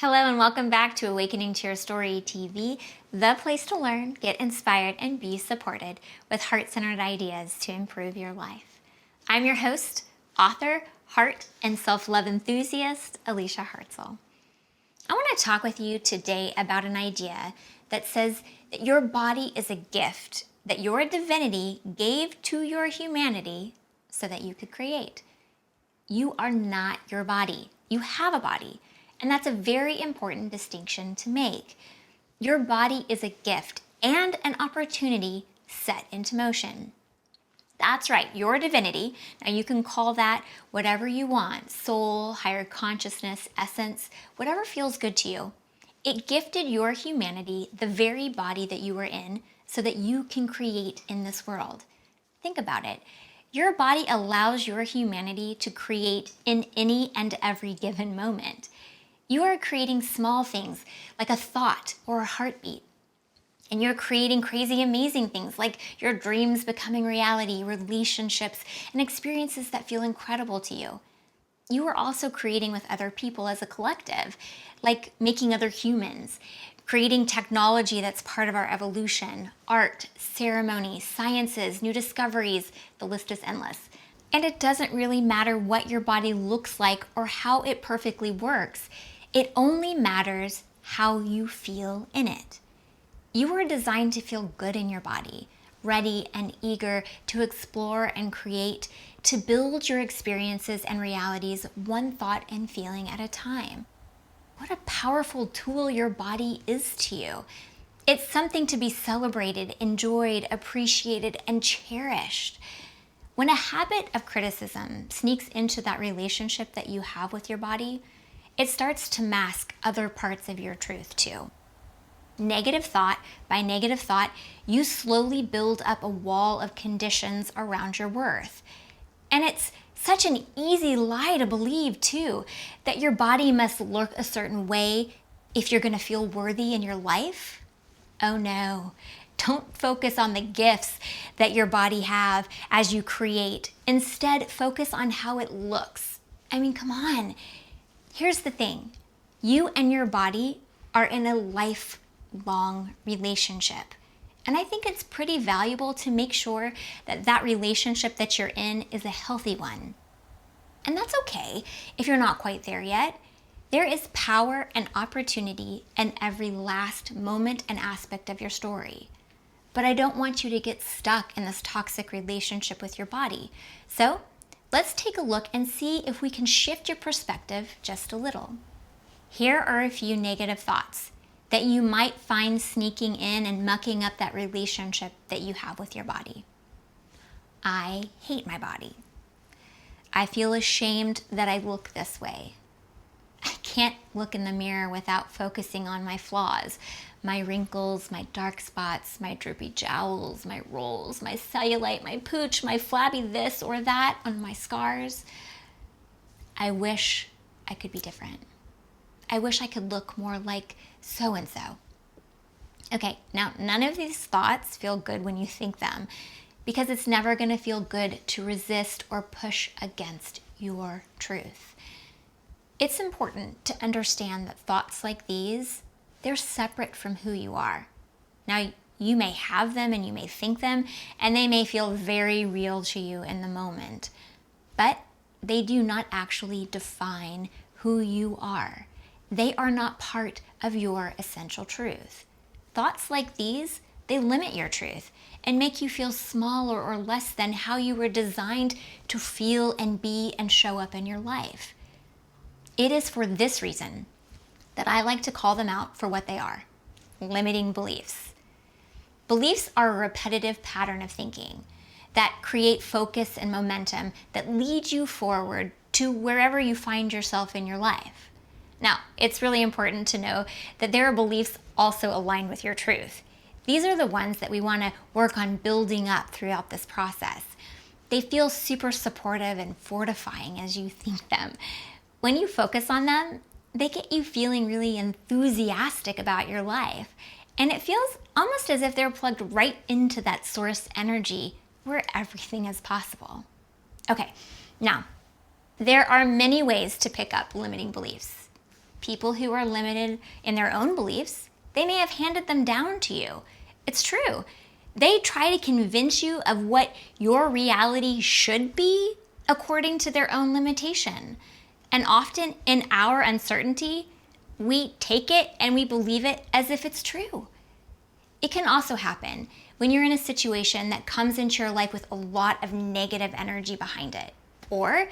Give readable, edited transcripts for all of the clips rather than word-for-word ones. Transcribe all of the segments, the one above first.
Hello and welcome back to Awakening to Your Story TV, the place to learn, get inspired, and be supported with heart-centered ideas to improve your life. I'm your host, author, heart, and self-love enthusiast, Alicia Hartzell. I want to talk with you today about an idea that says that your body is a gift that your divinity gave to your humanity so that you could create. You are not your body. You have a body. And that's a very important distinction to make. Your body is a gift and an opportunity set into motion. That's right, your divinity. Now you can call that whatever you want, soul, higher consciousness, essence, whatever feels good to you. It gifted your humanity the very body that you are in so that you can create in this world. Think about it. Your body allows your humanity to create in any and every given moment. You are creating small things like a thought or a heartbeat. And you're creating crazy, amazing things like your dreams becoming reality, relationships, and experiences that feel incredible to you. You are also creating with other people as a collective, like making other humans, creating technology that's part of our evolution, art, ceremony, sciences, new discoveries, the list is endless. And it doesn't really matter what your body looks like or how it perfectly works. It only matters how you feel in it. You were designed to feel good in your body, ready and eager to explore and create, to build your experiences and realities one thought and feeling at a time. What a powerful tool your body is to you. It's something to be celebrated, enjoyed, appreciated, and cherished. When a habit of criticism sneaks into that relationship that you have with your body, it starts to mask other parts of your truth too. Negative thought by negative thought, you slowly build up a wall of conditions around your worth. And it's such an easy lie to believe too, that your body must look a certain way if you're gonna feel worthy in your life. Oh no, don't focus on the gifts that your body have as you create. Instead, focus on how it looks. I mean, come on. Here's the thing, you and your body are in a lifelong relationship. And I think it's pretty valuable to make sure that that relationship that you're in is a healthy one. And that's okay if you're not quite there yet. There is power and opportunity in every last moment and aspect of your story. But I don't want you to get stuck in this toxic relationship with your body. So let's take a look and see if we can shift your perspective just a little. Here are a few negative thoughts that you might find sneaking in and mucking up that relationship that you have with your body. I hate my body. I feel ashamed that I look this way. I can't look in the mirror without focusing on my flaws, my wrinkles, my dark spots, my droopy jowls, my rolls, my cellulite, my pooch, my flabby this or that on my scars. I wish I could be different. I wish I could look more like so-and-so. Okay, now none of these thoughts feel good when you think them because it's never gonna feel good to resist or push against your truth. It's important to understand that thoughts like these, they're separate from who you are. Now, you may have them and you may think them, and they may feel very real to you in the moment, but they do not actually define who you are. They are not part of your essential truth. Thoughts like these, they limit your truth and make you feel smaller or less than how you were designed to feel and be and show up in your life. It is for this reason that I like to call them out for what they are, limiting beliefs. Beliefs are a repetitive pattern of thinking that create focus and momentum that lead you forward to wherever you find yourself in your life. Now, it's really important to know that there are beliefs also aligned with your truth. These are the ones that we want to work on building up throughout this process. They feel super supportive and fortifying as you think them. When you focus on them, they get you feeling really enthusiastic about your life. And it feels almost as if they're plugged right into that source energy where everything is possible. Okay, now, there are many ways to pick up limiting beliefs. People who are limited in their own beliefs, they may have handed them down to you. It's true. They try to convince you of what your reality should be according to their own limitation. And often in our uncertainty, we take it and we believe it as if it's true. It can also happen when you're in a situation that comes into your life with a lot of negative energy behind it. Or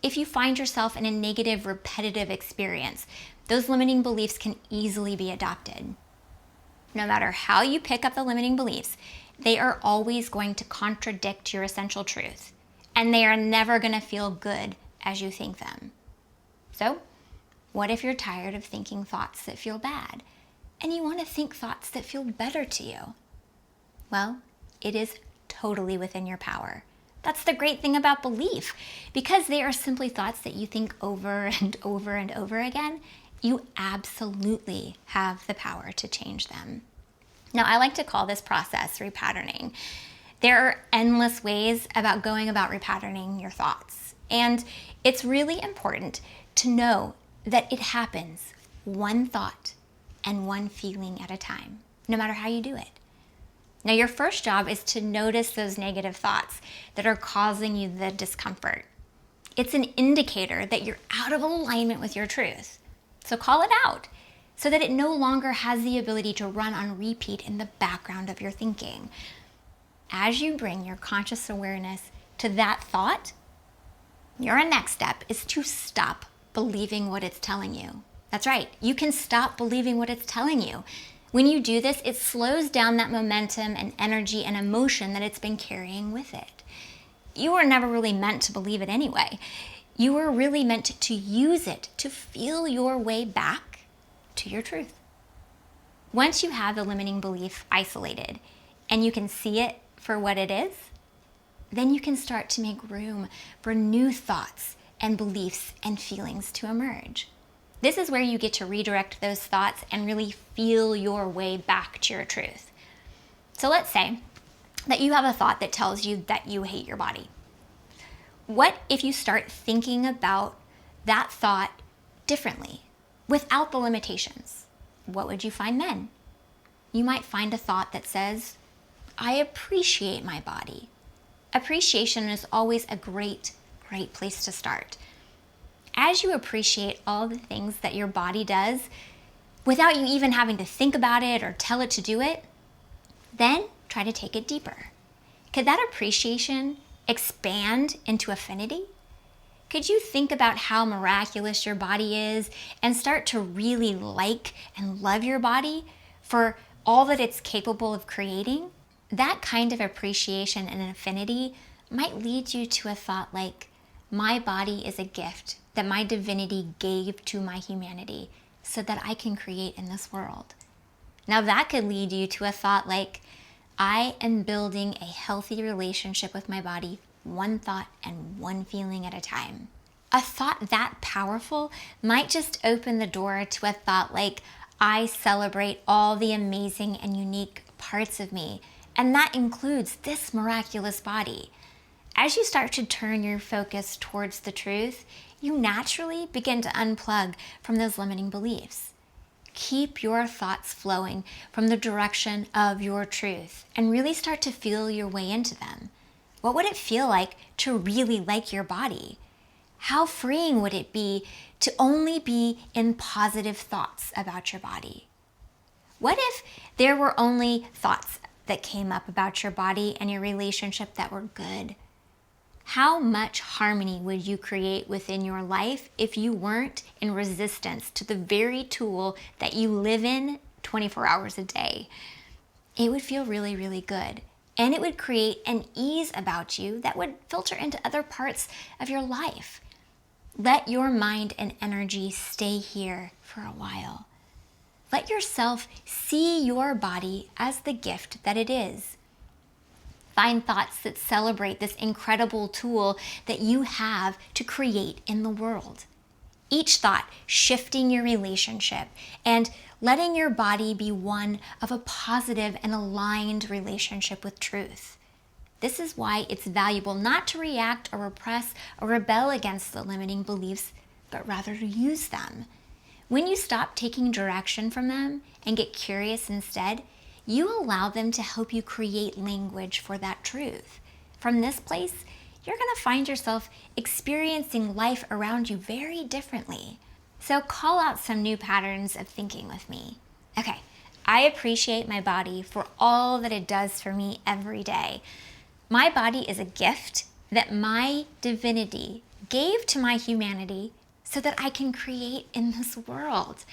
if you find yourself in a negative, repetitive experience, those limiting beliefs can easily be adopted. No matter how you pick up the limiting beliefs, they are always going to contradict your essential truth, and they are never going to feel good as you think them. So, what if you're tired of thinking thoughts that feel bad, and you want to think thoughts that feel better to you? Well, it is totally within your power. That's the great thing about belief. Because they are simply thoughts that you think over and over and over again, you absolutely have the power to change them. Now, I like to call this process repatterning. There are endless ways about going about repatterning your thoughts. And it's really important to know that it happens one thought and one feeling at a time, no matter how you do it. Now, your first job is to notice those negative thoughts that are causing you the discomfort. It's an indicator that you're out of alignment with your truth. So call it out so that it no longer has the ability to run on repeat in the background of your thinking. As you bring your conscious awareness to that thought, your next step is to stop believing what it's telling you. That's right, you can stop believing what it's telling you. When you do this, it slows down that momentum and energy and emotion that it's been carrying with it. You were never really meant to believe it anyway. You were really meant to use it to feel your way back to your truth. Once you have the limiting belief isolated and you can see it for what it is, then you can start to make room for new thoughts and beliefs and feelings to emerge. This is where you get to redirect those thoughts and really feel your way back to your truth. So let's say that you have a thought that tells you that you hate your body. What if you start thinking about that thought differently, without the limitations? What would you find then? You might find a thought that says, I appreciate my body. Appreciation is always a great place to start. As you appreciate all the things that your body does, without you even having to think about it or tell it to do it, then try to take it deeper. Could that appreciation expand into affinity? Could you think about how miraculous your body is and start to really like and love your body for all that it's capable of creating? That kind of appreciation and affinity might lead you to a thought like, my body is a gift that my divinity gave to my humanity so that I can create in this world. Now that could lead you to a thought like, I am building a healthy relationship with my body, one thought and one feeling at a time. A thought that powerful might just open the door to a thought like, I celebrate all the amazing and unique parts of me, and that includes this miraculous body. As you start to turn your focus towards the truth, you naturally begin to unplug from those limiting beliefs. Keep your thoughts flowing from the direction of your truth and really start to feel your way into them. What would it feel like to really like your body? How freeing would it be to only be in positive thoughts about your body? What if there were only thoughts that came up about your body and your relationship that were good? How much harmony would you create within your life if you weren't in resistance to the very tool that you live in 24 hours a day? It would feel really, really good. And it would create an ease about you that would filter into other parts of your life. Let your mind and energy stay here for a while. Let yourself see your body as the gift that it is. Find thoughts that celebrate this incredible tool that you have to create in the world. Each thought shifting your relationship and letting your body be one of a positive and aligned relationship with truth. This is why it's valuable not to react or repress or rebel against the limiting beliefs, but rather to use them. When you stop taking direction from them and get curious instead, you allow them to help you create language for that truth. From this place, you're going to find yourself experiencing life around you very differently. So call out some new patterns of thinking with me. Okay, I appreciate my body for all that it does for me every day. My body is a gift that my divinity gave to my humanity so that I can create in this world.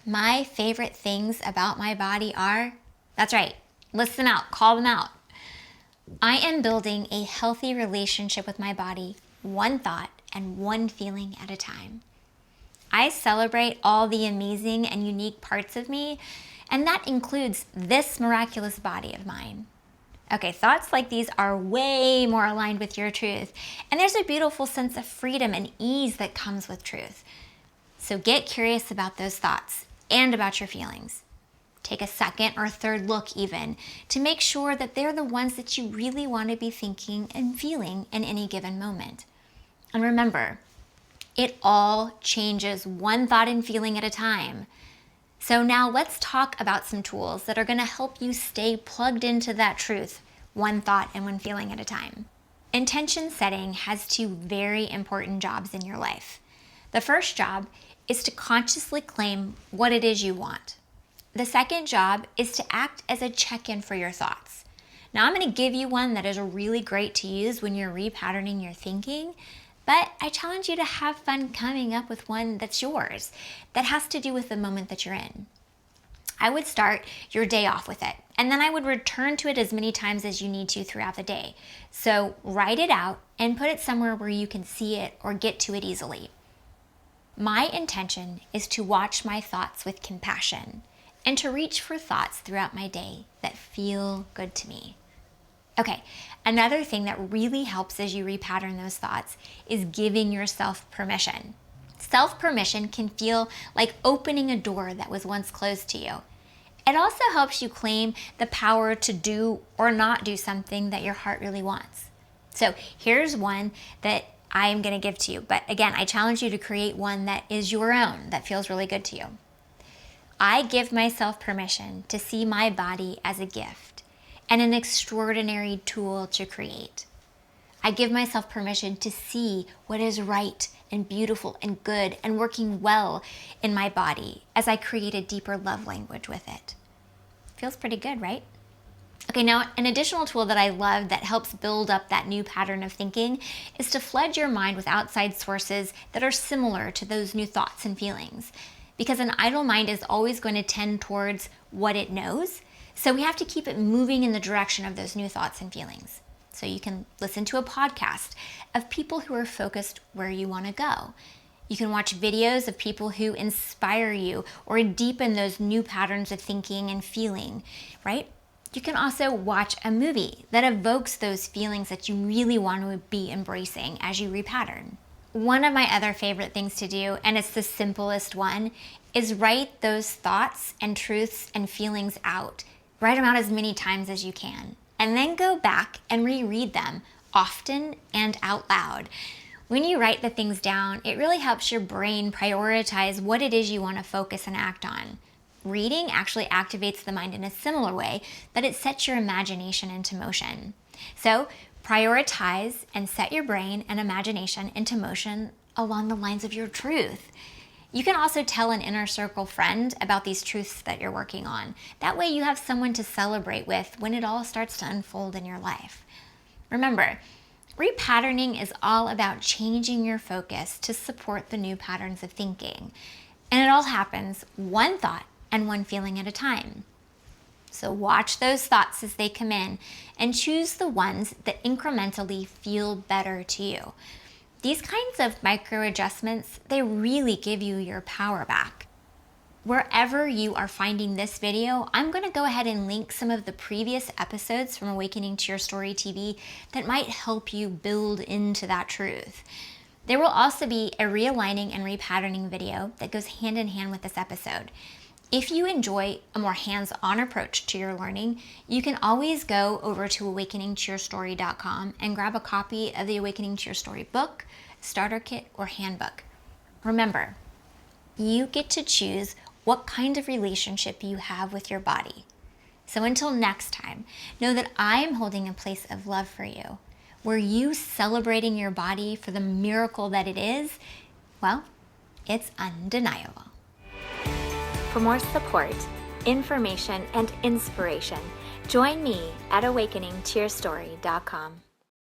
My favorite things about my body are, that's right, list them out, call them out. I am building a healthy relationship with my body, one thought and one feeling at a time. I celebrate all the amazing and unique parts of me, and that includes this miraculous body of mine. Okay, thoughts like these are way more aligned with your truth, and there's a beautiful sense of freedom and ease that comes with truth. So get curious about those thoughts and about your feelings. Take a second or third look even to make sure that they're the ones that you really want to be thinking and feeling in any given moment. And remember, it all changes one thought and feeling at a time. So now let's talk about some tools that are going to help you stay plugged into that truth, one thought and one feeling at a time. Intention setting has two very important jobs in your life. The first job is to consciously claim what it is you want. The second job is to act as a check-in for your thoughts. Now I'm going to give you one that is really great to use when you're repatterning your thinking, but I challenge you to have fun coming up with one that's yours, that has to do with the moment that you're in. I would start your day off with it, and then I would return to it as many times as you need to throughout the day. So write it out and put it somewhere where you can see it or get to it easily. My intention is to watch my thoughts with compassion and to reach for thoughts throughout my day that feel good to me. Okay, another thing that really helps as you repattern those thoughts is giving yourself permission. Self-permission can feel like opening a door that was once closed to you. It also helps you claim the power to do or not do something that your heart really wants. So here's one that I am going to give to you. But again, I challenge you to create one that is your own, that feels really good to you. I give myself permission to see my body as a gift and an extraordinary tool to create. I give myself permission to see what is right and beautiful and good and working well in my body as I create a deeper love language with it. Feels pretty good, right? Okay, now an additional tool that I love that helps build up that new pattern of thinking is to flood your mind with outside sources that are similar to those new thoughts and feelings. Because an idle mind is always going to tend towards what it knows, so we have to keep it moving in the direction of those new thoughts and feelings. So you can listen to a podcast of people who are focused where you want to go. You can watch videos of people who inspire you or deepen those new patterns of thinking and feeling, right? You can also watch a movie that evokes those feelings that you really want to be embracing as you repattern. One of my other favorite things to do, and it's the simplest one, is write those thoughts and truths and feelings out. Write them out as many times as you can, and then go back and reread them often and out loud. When you write the things down, it really helps your brain prioritize what it is you want to focus and act on. Reading actually activates the mind in a similar way that it sets your imagination into motion. So prioritize and set your brain and imagination into motion along the lines of your truth. You can also tell an inner circle friend about these truths that you're working on. That way you have someone to celebrate with when it all starts to unfold in your life. Remember, repatterning is all about changing your focus to support the new patterns of thinking. And it all happens one thought and one feeling at a time. So watch those thoughts as they come in and choose the ones that incrementally feel better to you. These kinds of micro adjustments, they really give you your power back. Wherever you are finding this video, I'm going to go ahead and link some of the previous episodes from Awakening to Your Story TV that might help you build into that truth. There will also be a realigning and repatterning video that goes hand in hand with this episode. If you enjoy a more hands-on approach to your learning, you can always go over to awakeningtoyourstory.com and grab a copy of the Awakening to Your Story book, starter kit, or handbook. Remember, You get to choose what kind of relationship you have with your body. So until next time, know that I am holding a place of love for you, where you celebrating your body for the miracle that it is, well, it's undeniable. For more support, information, and inspiration, join me at awakeningtoyourstory.com.